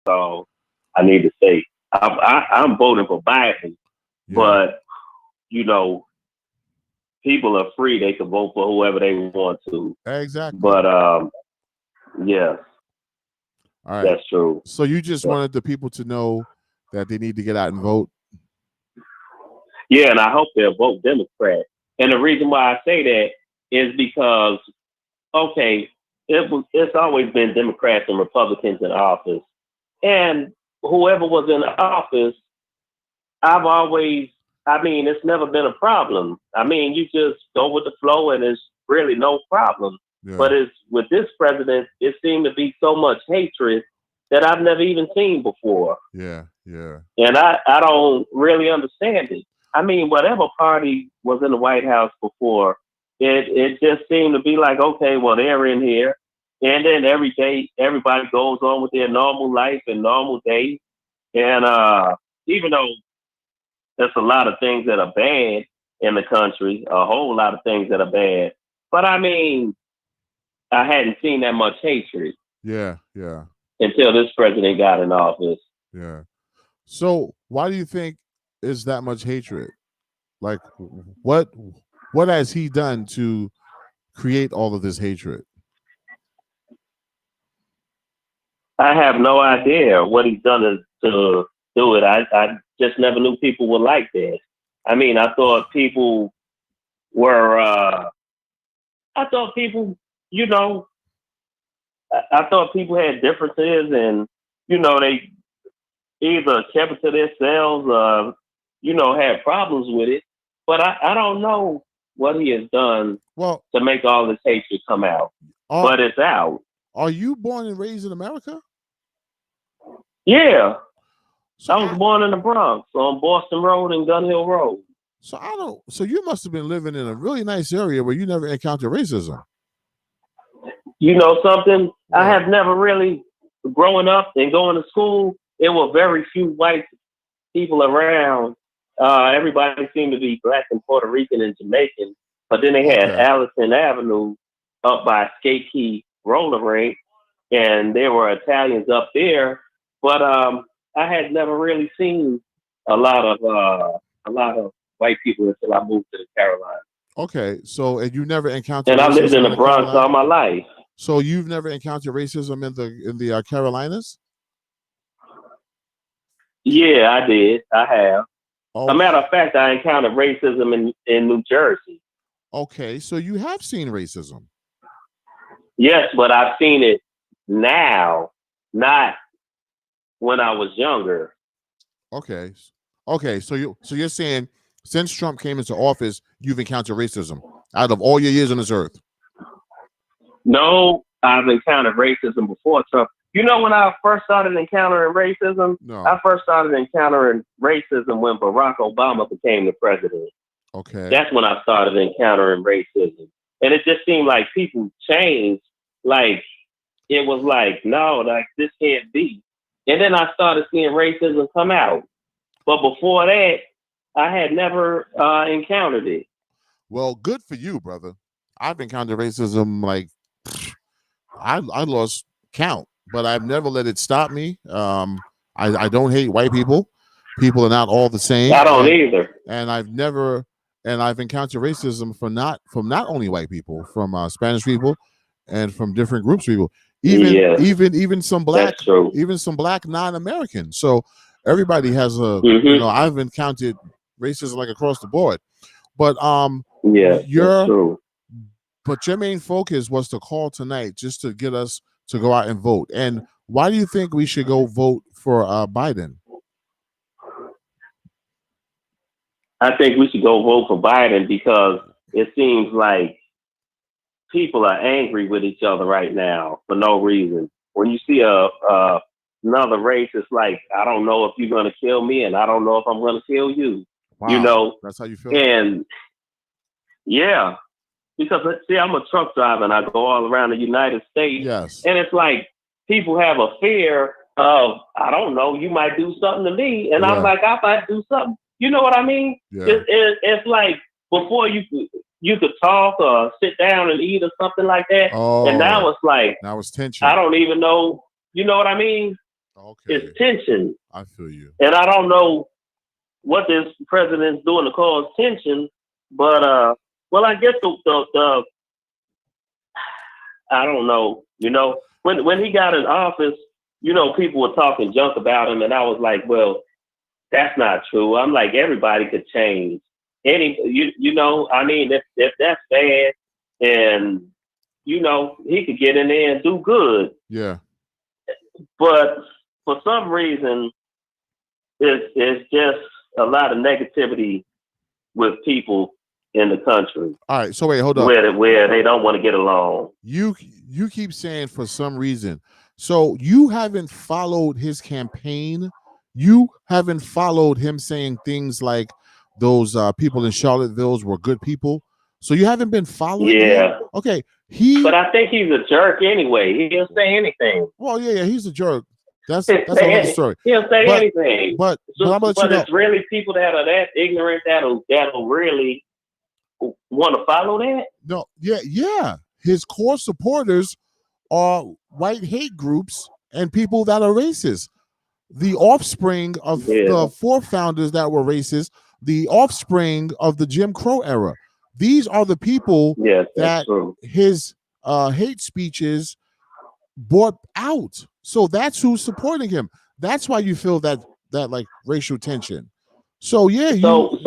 all I need to say. I'm voting for Biden, Yeah. but you know, people are free; they can vote for whoever they want to. Exactly. But yes, All right. that's true. So you just So, wanted the people to know that they need to get out and vote. yeah, and I hope they'll vote Democrat. And the reason why I say that is because okay, it's always been Democrats and Republicans in office, and whoever was in office, I've always, I mean, it's never been a problem. I mean, you just go with the flow, and it's really no problem. Yeah. But it's with this president, it seemed to be so much hatred that I've never even seen before, Yeah. Yeah. and I don't really understand it. I mean, whatever party was in the White House before, it just seemed to be like, okay, well, they're in here, and then every day everybody goes on with their normal life and normal day, and even though there's a lot of things that are bad in the country, a whole lot of things that are bad, but I mean, I hadn't seen that much hatred Yeah. Yeah. until this president got in office. Yeah. So why do you think is that much hatred? Like what has he done to create all of this hatred? I have no idea what he's done to do it. I just never knew people were like that. I mean, I thought people were, I thought people, you know, I thought people had differences and, they either kept it to themselves or, had problems with it. But I don't know what he has done Well, to make all this hatred come out. are, But it's out. are you born and raised in America? Yeah. So I was born in the Bronx on Boston Road and Gun Hill Road. So I don't. So you must have been living in a really nice area where you never encountered racism. You know something? Yeah. I have never really, growing up and going to school, there were very few white people around. Everybody seemed to be black and Puerto Rican and Jamaican. But then they had Okay. Allison Avenue up by Skate Key roller rink, and there were Italians up there. But I had never really seen a lot of white people until I moved to the Carolinas. Okay. So and you never encountered And I lived in racism the in Bronx all Carolinas? my life. So you've never encountered racism in the Carolinas? Yeah, I did. I have. A Oh, matter of fact, I encountered racism in New Jersey. okay. So you have seen racism. Yes, but I've seen it now, not when I was younger. Okay. Okay. So you're saying since Trump came into office, you've encountered racism out of all your years on this earth. No, I've encountered racism before Trump. You know when I first started encountering racism? No. I first started encountering racism when Barack Obama became the president. Okay. That's when I started encountering racism. And it just seemed like people changed. Like, it was like, no, like, this can't be. And then I started seeing racism come out. But before that, I had never encountered it. Well, good for you, brother. I've encountered racism like I lost count, but I've never let it stop me. I don't hate white people. People are not all the same. I don't either. And I've encountered racism from not only white people, from Spanish people, and from different groups of people. Even some black, That's true. even some black non-Americans. So everybody has I've encountered racism like across the board. But Yeah, that's true. But your main focus was to call tonight just to get us to go out and vote. And why do you think we should go vote for Biden? I think we should go vote for Biden because it seems like people are angry with each other right now for no reason. When you see another race, it's like, I don't know if you're going to kill me and I don't know if I'm going to kill you. Wow, that's how you feel? And yeah, because see, I'm a truck driver and I go all around the United States. Yes. And it's like people have a fear of, I don't know, you might do something to me. And I'm like, I might do something. You know what I mean? Yeah. It's like before you could talk or sit down and eat or something like that. Oh, and now it's like, now it's tension. I don't even know. You know what I mean? Okay. It's tension. I feel you. And I don't know what this president's doing to cause tension, but well, I guess the I don't know. When he got in office, people were talking junk about him, and I was like, well, that's not true. I'm like, everybody could change. I mean, if that's bad, and he could get in there and do good. Yeah. But for some reason, it's just a lot of negativity with people in the country. All right, so wait, hold on. Where they don't want to get along. You keep saying for some reason. So you haven't followed his campaign. You haven't followed him saying things like those people in Charlottesville were good people. So you haven't been following him? Okay. But I think he's a jerk anyway. He'll say anything. Well, yeah, he's a jerk. That's another story. He'll say anything. But it's really people that are that ignorant that'll really want to follow that. No, yeah. His core supporters are white hate groups and people that are racist. The offspring of the four founders that were racist, the offspring of the Jim Crow era. These are the people that his hate speeches brought out. So that's who's supporting him. That's why you feel that like racial tension. So yeah. So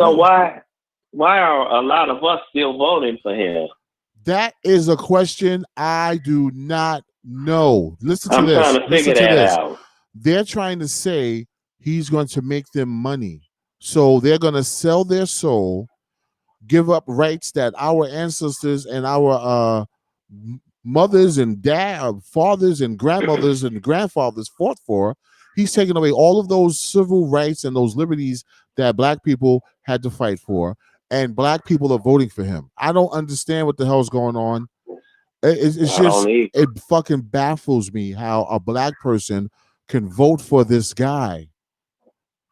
why are a lot of us still voting for him? That is a question I do not know. Listen to this. I'm trying to figure that out. They're trying to say he's going to make them money. So they're going to sell their soul, give up rights that our ancestors and our mothers and fathers and grandmothers and grandfathers fought for. He's taking away all of those civil rights and those liberties that black people had to fight for. And black people are voting for him. I don't understand what the hell's going on. It fucking baffles me how a black person can vote for this guy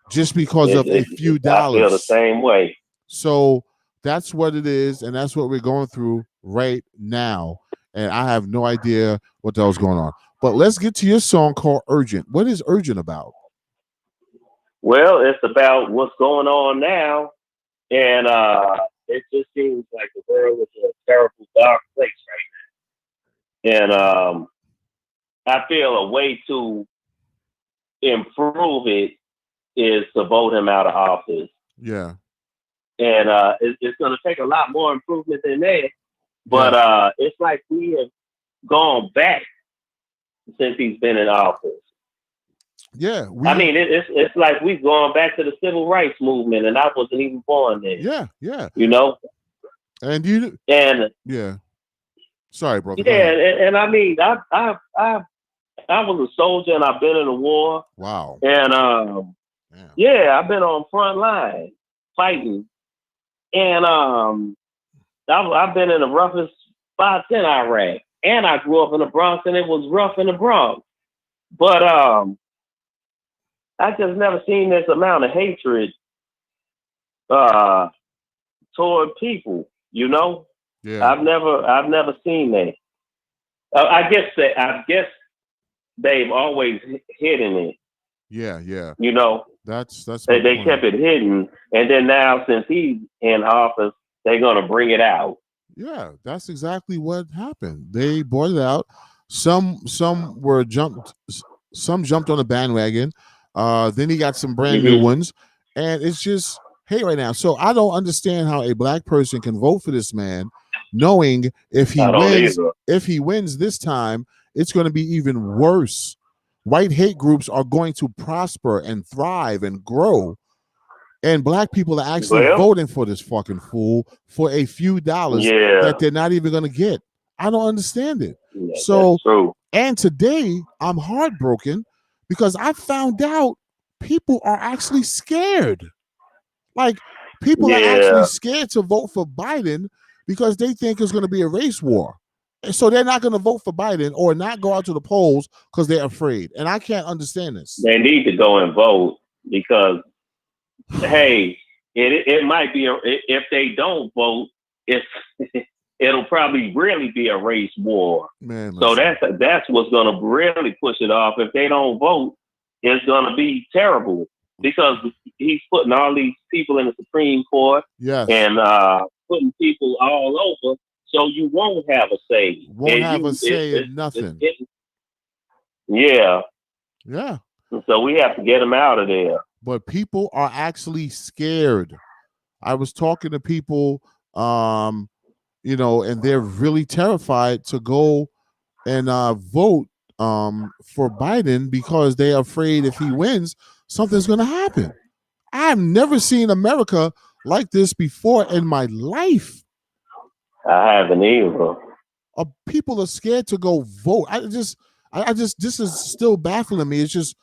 just because of a few dollars. I feel the same way. So that's what it is, and that's what we're going through right now. And I have no idea what the hell's going on. But let's get to your song called Urgent. What is Urgent about? Well, it's about what's going on now. And it just seems like the world is a terrible, dark place right now. And I feel a way to improve it is to vote him out of office. Yeah. And it's going to take a lot more improvement than that. But it's like we have gone back since he's been in office. Yeah, I mean, it's like we've gone back to the civil rights movement, and I wasn't even born then. Yeah. And yeah. Sorry, bro. Yeah, and I mean, I was a soldier, and I've been in a war. Wow. And I've been on front line fighting, and I've been in the roughest spots in Iraq, and I grew up in the Bronx, and it was rough in the Bronx, but I just never seen this amount of hatred toward people, Yeah. I've never seen that. I guess they've always hidden it. Yeah. That's they kept it hidden, and then now since he's in office, they're gonna bring it out. Yeah, that's exactly what happened. They brought it out. Some jumped on the bandwagon. Then he got some brand new ones, and it's just hate right now. So I don't understand how a black person can vote for this man, knowing if he wins this time, it's going to be even worse. White hate groups are going to prosper and thrive and grow, and black people are actually voting for this fucking fool for a few dollars that they're not even going to get. I don't understand it. Yeah, so, and today I'm heartbroken because I found out people are actually scared. Like, people are actually scared to vote for Biden because they think it's going to be a race war. And so they're not going to vote for Biden or not go out to the polls because they're afraid. And I can't understand this. They need to go and vote because, hey, it might be, if they don't vote, it'll probably really be a race war. Man, so that's what's going to really push it off. If they don't vote, is going to be terrible because he's putting all these people in the Supreme Court and putting people all over, so you won't have a say. Won't have a say in nothing. Yeah. So we have to get him out of there. But people are actually scared. I was talking to people, you know, and they're really terrified to go and vote for Biden because they're afraid if he wins, something's going to happen. I've never seen America like this before in my life. I haven't either. People are scared to go vote. I just, this is still baffling me. It's just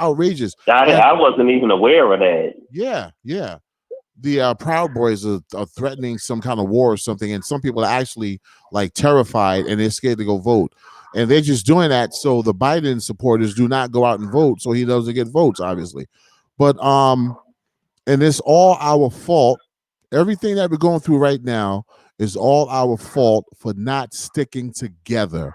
outrageous. I wasn't even aware of that. Yeah. The Proud Boys are threatening some kind of war or something, and some people are actually like terrified and they're scared to go vote. And they're just doing that so the Biden supporters do not go out and vote, so he doesn't get votes, obviously. But and it's all our fault. Everything that we're going through right now is all our fault for not sticking together,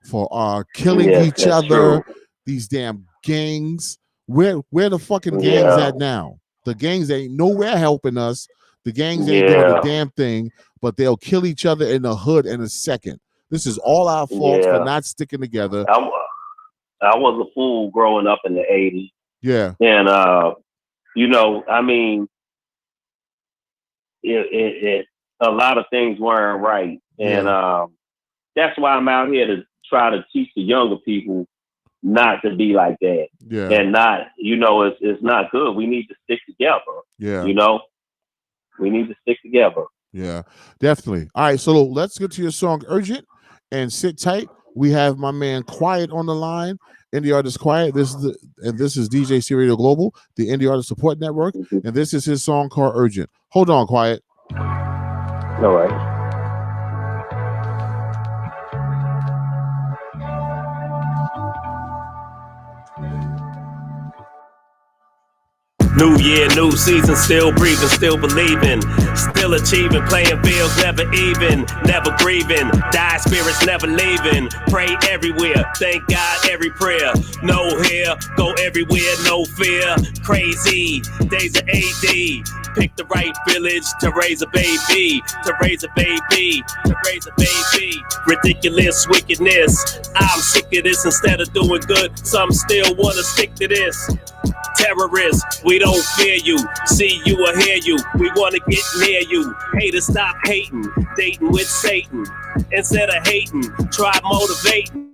for killing each other. True. These damn gangs. Where the fucking gangs at now? The gangs ain't nowhere helping us. The gangs ain't doing a damn thing, but they'll kill each other in the hood in a second. This is all our fault for not sticking together. I was a fool growing up in the 80s. Yeah. And, you know, I mean, a lot of things weren't right. And that's why I'm out here to try to teach the younger people not to be like that. Yeah. And not, you know, it's not good. We need to stick together. Yeah. You know, we need to stick together. Yeah, definitely. All right, so let's get to your song Urgent and sit tight. We have my man Quiet on the line. Indie Artist Quiet. This is DJC Radio Global, the Indie Artist Support Network, and this is his song called Urgent. Hold on, Quiet. All right. New year, new season, still breathing, still believing, still achieving, playing bills, never even, never grieving, die spirits never leaving, pray everywhere, thank God every prayer, no hair, go everywhere, no fear, crazy, days of AD, pick the right village to raise a baby, to raise a baby, to raise a baby, ridiculous wickedness, I'm sick of this, instead of doing good, some still wanna stick to this. Terrorists, we don't fear you, see you or hear you, we wanna get near you, haters stop hating, dating with Satan, instead of hating, try motivating.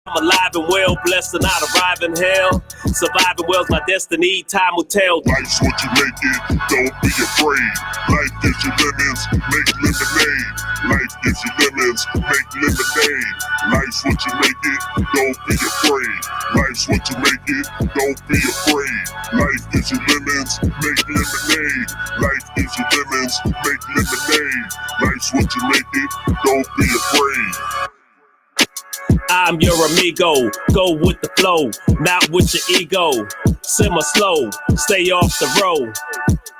I'm alive and well, blessed and not arrive in hell. Surviving well's my destiny, time will tell. Life's what you make it, don't be afraid. Life gives you lemons, make lemonade. Life gives you lemons, make lemonade. Life's what you make it, don't be afraid. Life's what you make it, don't be afraid. Life gives you lemons, make lemonade. Life gives you lemons, make lemonade. Life's what you make it, don't be afraid. I'm your amigo, go with the flow, not with your ego. Simmer slow, stay off the road.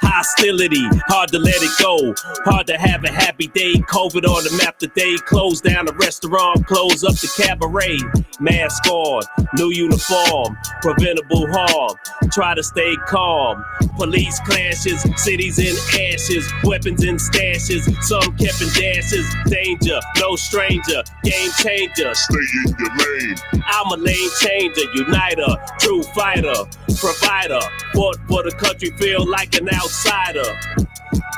Hostility, hard to let it go. Hard to have a happy day. COVID on the map today. Close down the restaurant, close up the cabaret. Mask on, new uniform, preventable harm. Try to stay calm. Police clashes, cities in ashes, weapons in stashes. Some kept in dashes. Danger, no stranger, game changer. Stay in your lane. I'm a lane changer, uniter, true fighter, provider. Fought for the country, feel like an outsider.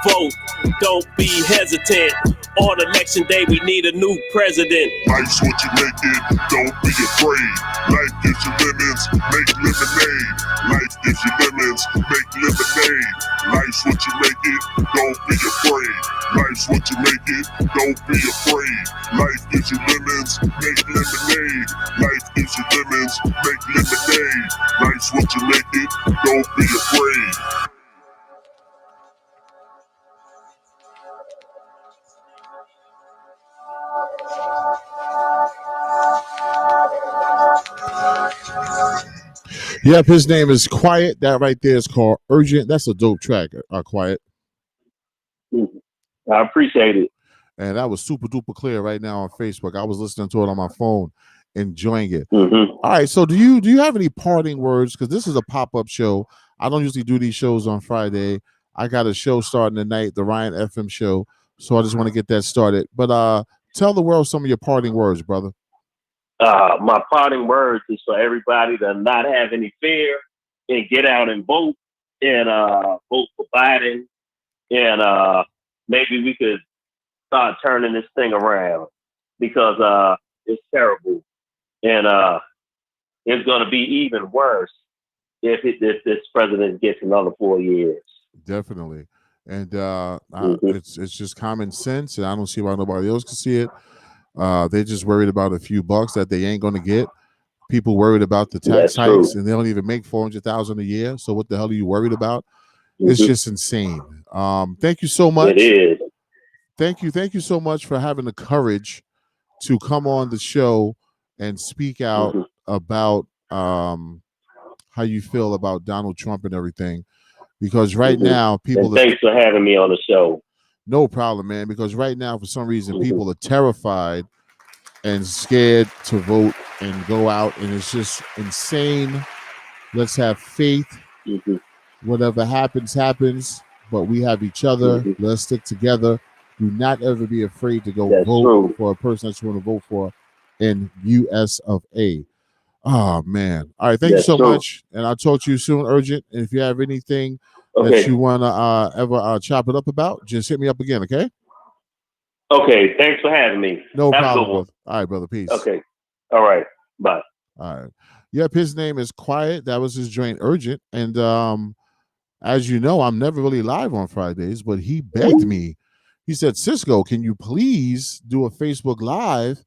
Vote, don't be hesitant. On election day, we need a new president. Life's what you make it, don't be afraid. Life gives you lemons, make lemonade. Life gives you lemons, make lemonade. Life's what you make it, don't be afraid. Life's what you make it, don't be afraid. Life gives you lemons, make lemonade. Life gives you lemons, make lemonade. Life's what you make it, don't be afraid. Yep, his name is Quiet. That right there is called Urgent. That's a dope track, Quiet. I appreciate it. And that was super duper clear right now on Facebook. I was listening to it on my phone, enjoying it. Mm-hmm. All right. So do you have any parting words? Because this is a pop-up show. I don't usually do these shows on Friday. I got a show starting tonight, the Ryan FM show. So I just want to get that started. But tell the world some of your parting words, brother. My parting words is for everybody to not have any fear and get out and vote vote for Biden. And maybe we could start turning this thing around because it's terrible. And it's going to be even worse if this president gets another 4 years. Definitely. And it's just common sense, and I don't see why nobody else can see it. They're just worried about a few bucks that they ain't going to get. People worried about the tax hikes, and they don't even make $400,000 a year. So what the hell are you worried about? It's just insane. Thank you so much. It is. Thank you so much for having the courage to come on the show and speak out about how you feel about Donald Trump and everything. Because right now, people. Thanks for having me on the show. No problem, man. Because right now, for some reason, people are terrified and scared to vote and go out, and it's just insane. Let's have faith. Whatever happens, happens. But we have each other. Let's stick together. Do not ever be afraid to go vote for a person that you want to vote for in US of A. Oh, man. All right. Thank you so much. And I'll talk to you soon, Urgent. And if you have anything that you want to ever chop it up about, just hit me up again, okay? Okay. Thanks for having me. No problem, brother. All right, brother. Peace. Okay. All right. Bye. All right. Yep, his name is Quiet. That was his joint, Urgent. And as you know, I'm never really live on Fridays, but he begged me. He said, Cisco, can you please do a Facebook Live?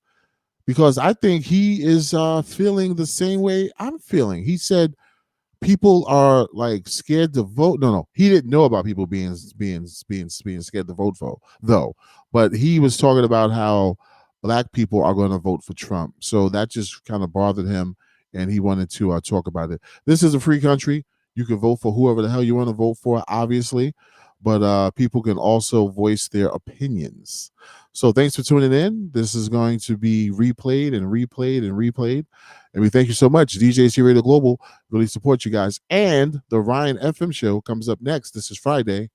Because I think he is feeling the same way I'm feeling. He said people are like scared to vote. No, he didn't know about people being scared to vote for, though. But he was talking about how black people are going to vote for Trump. So that just kind of bothered him, and he wanted to talk about it. This is a free country. You can vote for whoever the hell you want to vote for, obviously. But people can also voice their opinions. So thanks for tuning in. This is going to be replayed and replayed and replayed. And we thank you so much. DJC Radio Global really support you guys. And the Ryan FM show comes up next. This is Friday.